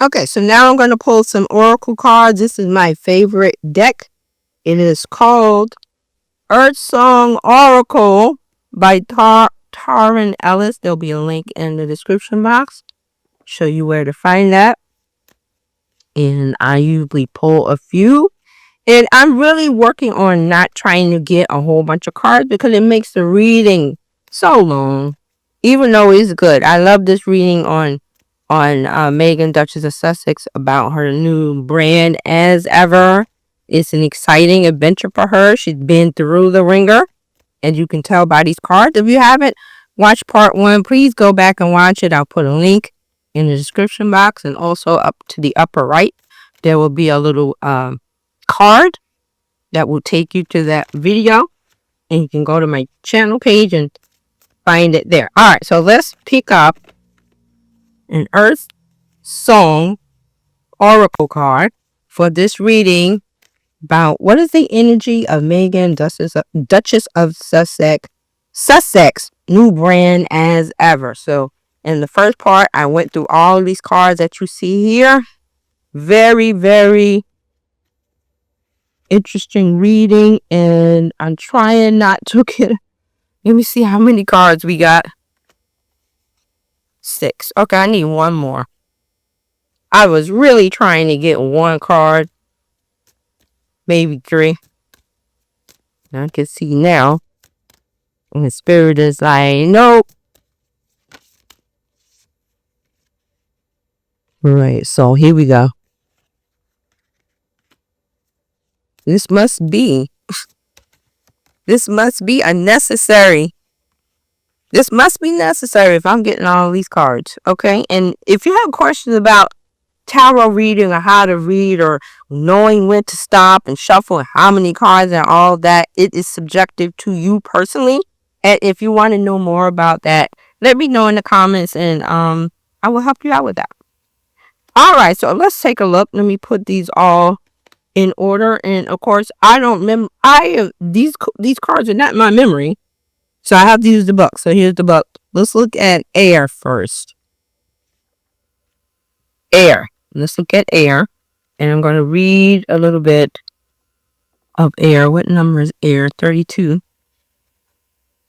Okay, so now I'm going to pull some oracle cards. This is my favorite deck. It is called Earth Song Oracle by Taryn Ellis. There'll be a link in the description box. Show you where to find that. And I usually pull a few. And I'm really working on not trying to get a whole bunch of cards because it makes the reading so long. Even though it's good. I love this reading on Meghan, Duchess of Sussex, about her new brand as ever. It's an exciting adventure for her. She's been through the ringer, and you can tell by these cards. If you haven't watched part 1, please go back and watch it. I'll put a link in the description box, and also up to the upper right, there will be a little card that will take you to that video, and you can go to my channel page and find it there. All right, so let's pick up an Earth Song Oracle card for this reading about what is the energy of Meghan, Duchess of Sussex, new brand as ever. So in the first part, I went through all these cards that you see here. Very, very interesting reading, and I'm trying not to get. Let me see how many cards we got. 6. Okay, I need one more. I was really trying to get one card, maybe 3. I can see now, and the spirit is like, nope. Right, so here we go. This must be unnecessary. This must be necessary if I'm getting all these cards, okay? And if you have questions about tarot reading or how to read or knowing when to stop and shuffle and how many cards and all that, it is subjective to you personally. And if you want to know more about that, let me know in the comments, and I will help you out with that. All right, so let's take a look. Let me put these all in order, and of course, I don't remember. These cards are not in my memory. So I have to use the book. So here's the book. Let's look at air first. Air. Let's look at air. And I'm going to read a little bit of air. What number is air? 32.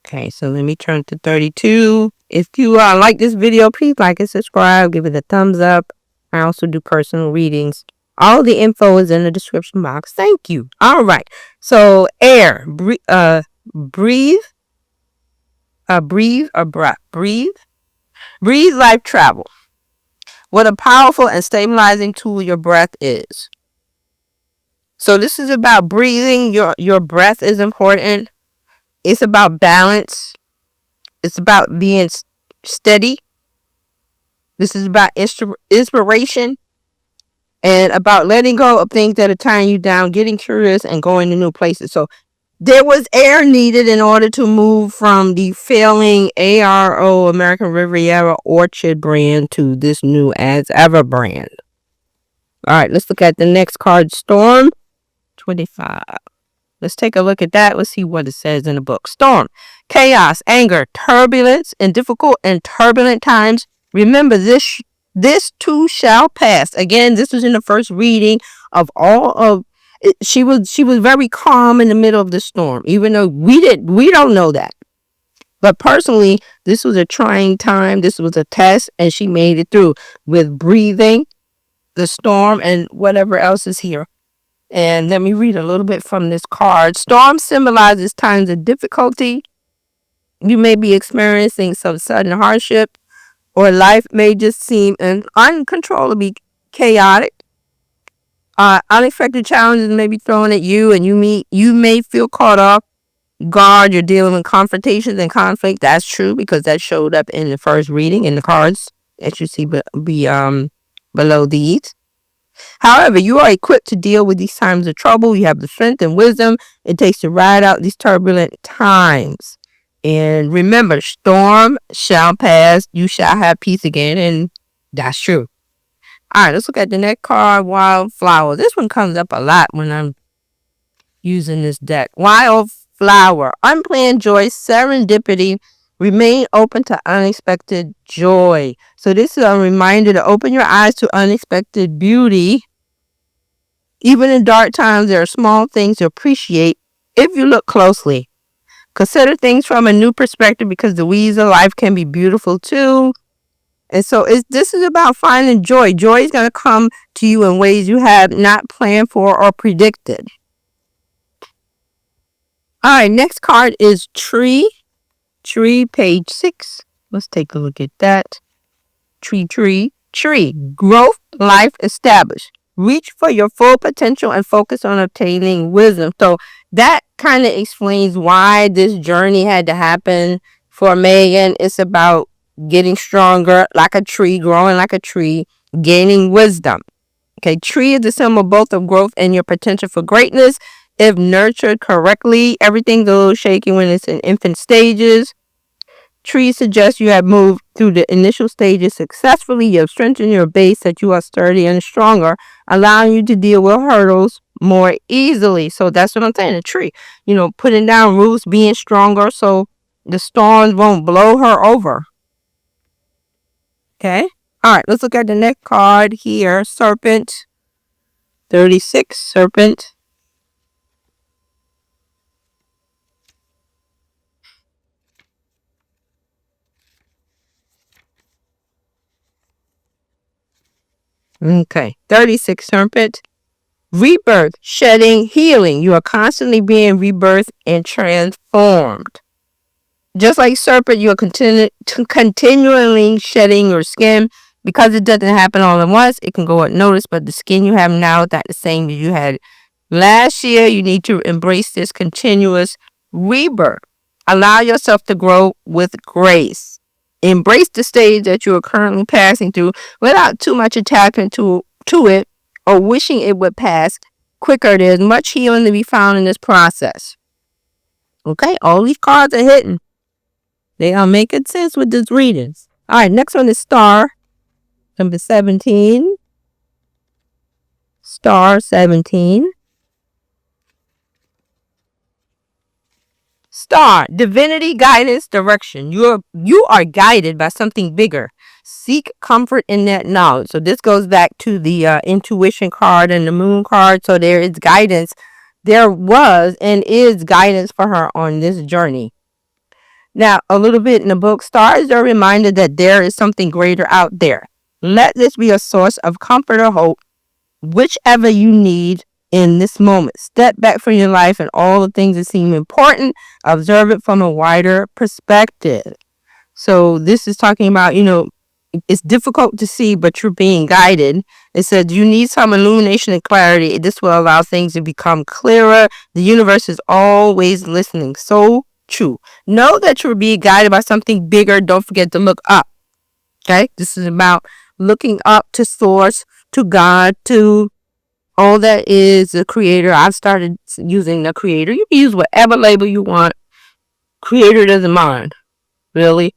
Okay, so let me turn to 32. If you like this video, please like and subscribe. Give it a thumbs up. I also do personal readings. All the info is in the description box. Thank you. All right. So air. Breathe. Breathe or breath. Breathe life travel. What a powerful and stabilizing tool your breath is. So this is about breathing. Your breath is important. It's about balance. It's about being steady. This is about inspiration and about letting go of things that are tying you down, getting curious and going to new places. So there was air needed in order to move from the failing ARO, American Riviera Orchard brand, to this new as ever brand. All right, let's look at the next card, Storm 25. Let's take a look at that. Let's see what it says in the book. Storm, chaos, anger, turbulence, in difficult and turbulent times. Remember, this too shall pass. Again, this was in the first reading of all of. She was very calm in the middle of the storm, even though we don't know that. But personally, this was a trying time. This was a test, and she made it through with breathing, the storm, and whatever else is here. And let me read a little bit from this card. Storm symbolizes times of difficulty. You may be experiencing some sudden hardship, or life may just seem uncontrollably chaotic. Unexpected challenges may be thrown at you, and you may feel caught off guard. You're dealing with confrontations and conflict. That's true, because that showed up in the first reading in the cards that you see below these. However, you are equipped to deal with these times of trouble. You have the strength and wisdom it takes to ride out these turbulent times. And remember, storm shall pass. You shall have peace again, and that's true. All right, let's look at the next card, Wildflower. This one comes up a lot when I'm using this deck. Wildflower, unplanned joy, serendipity, Remain open to unexpected joy. So this is a reminder to open your eyes to unexpected beauty. Even in dark times, there are small things to appreciate if you look closely. Consider things from a new perspective because the weeds of life can be beautiful too. And so this is about finding joy. Joy is going to come to you in ways you have not planned for or predicted. All right, next card is Tree. Tree, page 6. Let's take a look at that. Tree. Growth, life established. Reach for your full potential and focus on obtaining wisdom. So that kind of explains why this journey had to happen for Meghan. It's about getting stronger like a tree, growing like a tree, gaining wisdom. Okay, tree is the symbol both of growth and your potential for greatness. If nurtured correctly, everything's a little shaky when it's in infant stages. Tree suggests you have moved through the initial stages successfully. You have strengthened your base, that you are sturdy and stronger, allowing you to deal with hurdles more easily. So that's what I'm saying. A tree, putting down roots, being stronger so the storms won't blow her over. Okay. All right. Let's look at the next card here. Serpent. 36. Serpent. Okay. 36. Serpent. Rebirth, shedding, healing. You are constantly being rebirthed and transformed. Just like serpent, you are continually shedding your skin. Because it doesn't happen all at once, it can go unnoticed, but the skin you have now is not the same that you had last year. You need to embrace this continuous rebirth. Allow yourself to grow with grace. Embrace the stage that you are currently passing through without too much attachment to it or wishing it would pass quicker. There's much healing to be found in this process. Okay, all these cards are hitting. They are making sense with this readings. All right, next one is Star, number 17. Star 17. Star, divinity, guidance, direction. You are guided by something bigger. Seek comfort in that knowledge. So this goes back to the intuition card and the moon card. So there is guidance. There was and is guidance for her on this journey. Now, a little bit in the book, stars are reminded that there is something greater out there. Let this be a source of comfort or hope, whichever you need in this moment. Step back from your life and all the things that seem important. Observe it from a wider perspective. So this is talking about, it's difficult to see, but you're being guided. It said you need some illumination and clarity. This will allow things to become clearer. The universe is always listening. So true. Know that you're being guided by something bigger. Don't forget to look up. Okay? This is about looking up to source, to God, to all that is the creator. I've started using the creator. You can use whatever label you want. Creator doesn't mind. Really?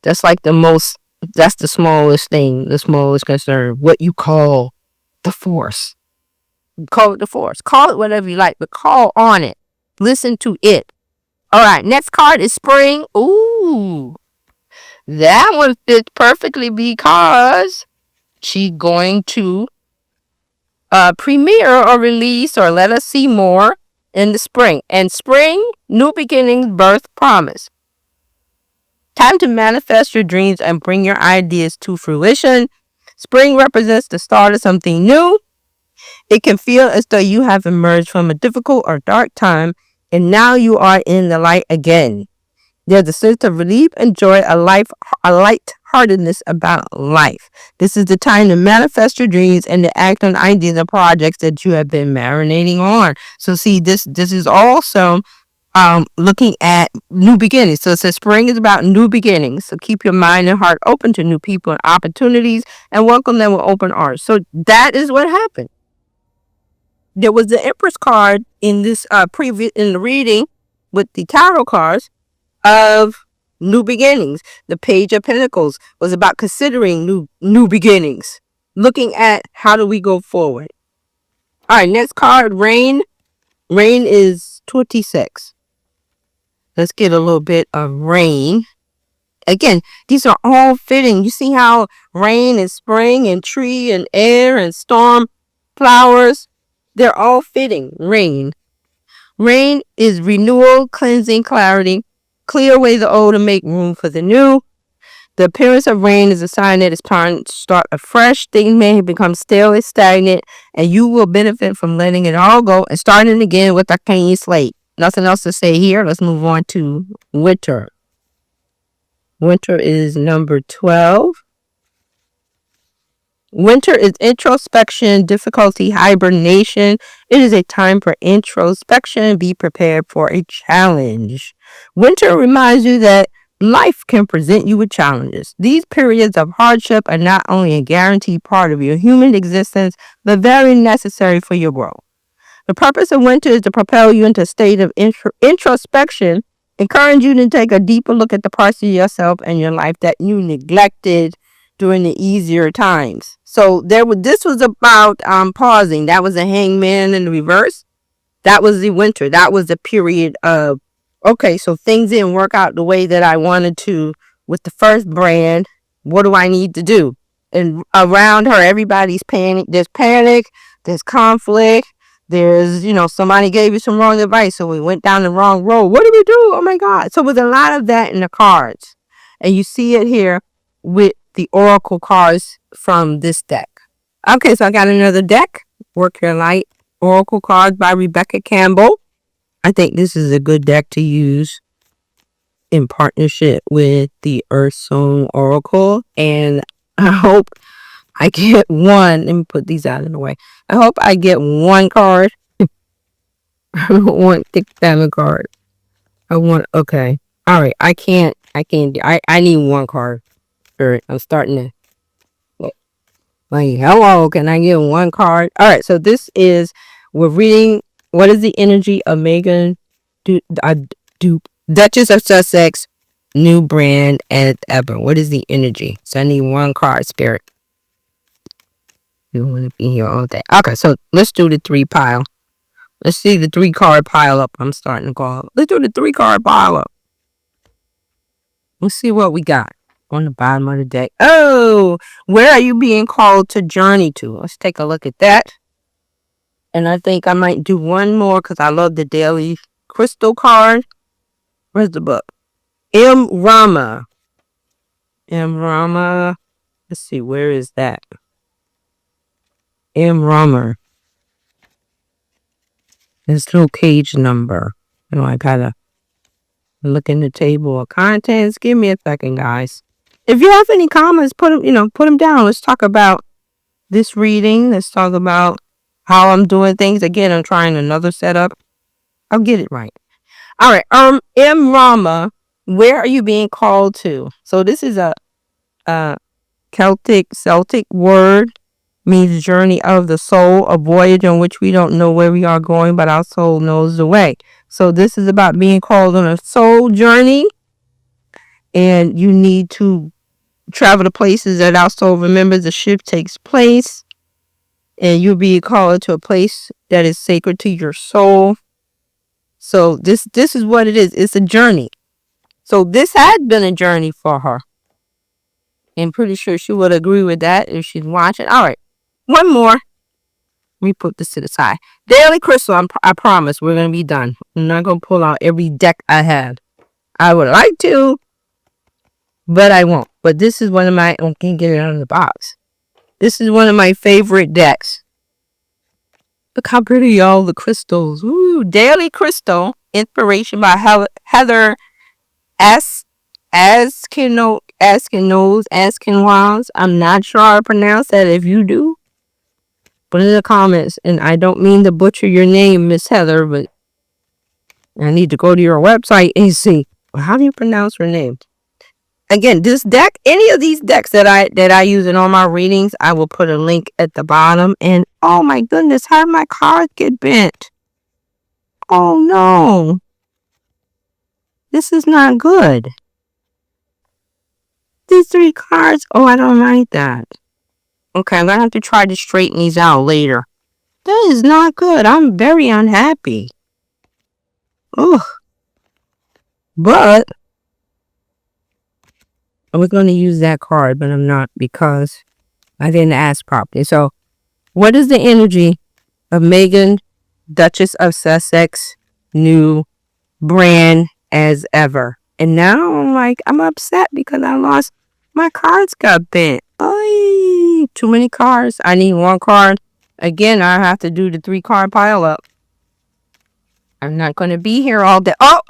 That's like that's the smallest thing, the smallest concern. What you call the force. Call it the force. Call it whatever you like, but call on it. Listen to it. All right, next card is Spring. Ooh, that one fits perfectly because she's going to premiere or release or let us see more in the spring. And spring, new beginnings, birth, promise. Time to manifest your dreams and bring your ideas to fruition. Spring represents the start of something new. It can feel as though you have emerged from a difficult or dark time and now you are in the light again. There's a sense of relief and joy, a lightheartedness about life. This is the time to manifest your dreams and to act on ideas and projects that you have been marinating on. So see, this is also looking at new beginnings. So it says spring is about new beginnings. So keep your mind and heart open to new people and opportunities and welcome them with open arms. So that is what happened. There was the Empress card in this in the reading with the tarot cards of new beginnings. The Page of Pentacles was about considering new beginnings, looking at how do we go forward. All right, next card, Rain. Rain is 26. Let's get a little bit of rain. Again, these are all fitting. You see how rain and spring and tree and air and storm, flowers, they're all fitting. Rain. Rain is renewal, cleansing, clarity. Clear away the old and make room for the new. The appearance of rain is a sign that it's time to start afresh. Things may have become stale and stagnant, and you will benefit from letting it all go and starting again with a clean slate. Nothing else to say here. Let's move on to winter. Winter is number 12. Winter is introspection, difficulty, hibernation. It is a time for introspection. Be prepared for a challenge. Winter reminds you that life can present you with challenges. These periods of hardship are not only a guaranteed part of your human existence, but very necessary for your growth. The purpose of winter is to propel you into a state of introspection, encourage you to take a deeper look at the parts of yourself and your life that you neglected during the easier times. So this was about pausing. That was a hangman in the reverse. That was the winter. That was the period of, okay, so things didn't work out the way that I wanted to with the first brand. What do I need to do? And around her, everybody's panic. There's panic. There's conflict. There's, somebody gave you some wrong advice, so we went down the wrong road. What do we do? Oh my God. So with a lot of that in the cards. And you see it here with the oracle cards from this deck. Okay, so I got another deck. Work Your Light. Oracle cards by Rebecca Campbell. I think this is a good deck to use in partnership with the Earth Zone Oracle. And I hope I get one. Let me put these out of the way. I hope I get one card. I don't want thick diamond card. Okay. All right. I need one card. All right. I'm starting to. Like, hello, can I get one card? All right. So we're reading, what is the energy of Meghan, Duchess of Sussex, new brand and ever. What is the energy? So I need one card, Spirit. You want to be here all day. Okay, so let's do the 3 pile. Let's see the 3 card pile up. I'm starting to call. Let's do the 3 card pile up. Let's see what we got on the bottom of the deck. Oh, where are you being called to journey to? Let's take a look at that. And I think I might do one more because I love the daily crystal card. Where's the book? M. Rama. Let's see, where is that? M. Rama. There's no page number. I gotta look in the table of contents. Give me a second, guys. If you have any comments, put them down. Let's talk about this reading. Let's talk about how I'm doing things. Again, I'm trying another setup. I'll get it right. All right. M. Rama, where are you being called to? So this is a Celtic word. Means journey of the soul, a voyage on which we don't know where we are going, but our soul knows the way. So this is about being called on a soul journey, and you need to travel to places that our soul remembers. The shift takes place, and you'll be called to a place that is sacred to your soul. So this is what it is. It's a journey. So this had been a journey for her. I'm pretty sure she would agree with that if she's watching. All right. One more. Let me put this to the side. Daily Crystal, I promise we're going to be done. I'm not going to pull out every deck I have. I would like to, but I won't. But this is one of my, I can't get it out of the box. This is one of my favorite decks. Look how pretty, y'all, the crystals. Ooh, Daily Crystal, inspiration by Heather Askinwaz. I'm not sure how to pronounce that. If you do, put in the comments. And I don't mean to butcher your name, Miss Heather, but I need to go to your website and see. Well, how do you pronounce her name? Again, this deck, any of these decks that I use in all my readings, I will put a link at the bottom. And oh my goodness, how did my cards get bent? Oh no. This is not good. These 3 cards, oh, I don't like that. Okay, I'm going to have to try to straighten these out later. That is not good. I'm very unhappy. Ugh. But I was going to use that card, but I'm not because I didn't ask properly. So, what is the energy of Meghan, Duchess of Sussex, new brand as ever? And now I'm like, I'm upset because I lost my cards got bent. Oh, too many cards. I need one card. Again, I have to do the 3-card pile up. I'm not going to be here all day. Oh,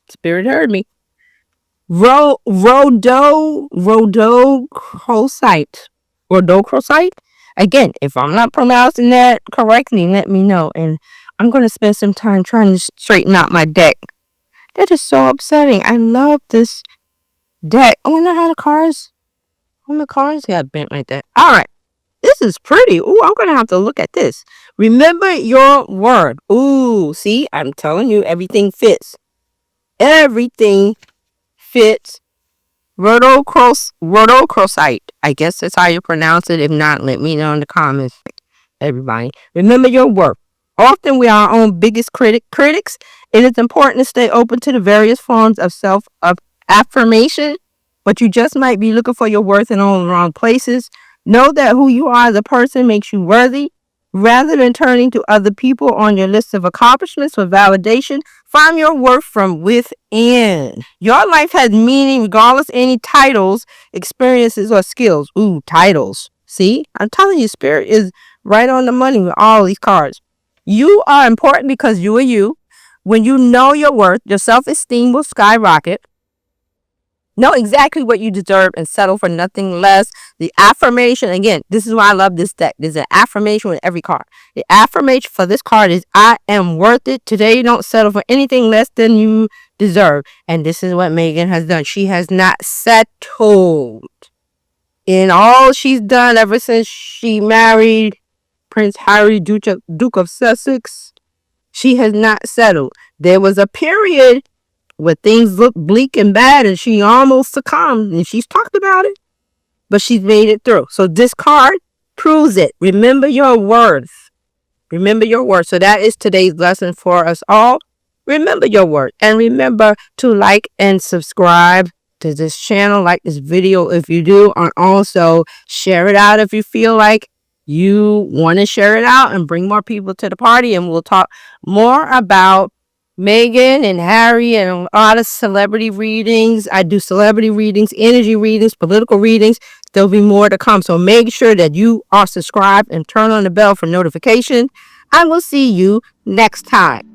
Spirit heard me. Rhodochrosite. Again, if I'm not pronouncing that correctly, let me know. And I'm going to spend some time trying to straighten out my deck. That is so upsetting. I love this deck. I wonder how the cards got bent like that. All right. This is pretty. Ooh, I'm going to have to look at this. Remember your word. Ooh, see, I'm telling you, everything fits. Everything fits. Rhodochrosite. I guess that's how you pronounce it. If not, let me know in the comments, everybody. Remember your worth. Often we are our own biggest critics. It is important to stay open to the various forms of self-affirmation, but you just might be looking for your worth in all the wrong places. Know that who you are as a person makes you worthy. Rather than turning to other people on your list of accomplishments for validation, find your worth from within. Your life has meaning regardless of any titles, experiences, or skills. Ooh, titles. See? I'm telling you, Spirit is right on the money with all these cards. You are important because you are you. When you know your worth, your self-esteem will skyrocket. Know exactly what you deserve and settle for nothing less. The affirmation, again, this is why I love this deck. There's an affirmation with every card. The affirmation for this card is, I am worth it. Today, don't settle for anything less than you deserve. And this is what Meghan has done. She has not settled in all she's done ever since she married Prince Harry, Duke of Sussex. She has not settled. There was a period where things look bleak and bad and she almost succumbed, and she's talked about it, but she's made it through. So this card proves it. Remember your worth. Remember your worth. So that is today's lesson for us all. Remember your worth, and remember to like and subscribe to this channel. Like this video if you do, and also share it out if you feel like you want to share it out and bring more people to the party. And we'll talk more about Meghan and Harry and a lot of celebrity readings. I do celebrity readings, energy readings, political readings. There'll be more to come. So make sure that you are subscribed and turn on the bell for notifications. I will see you next time.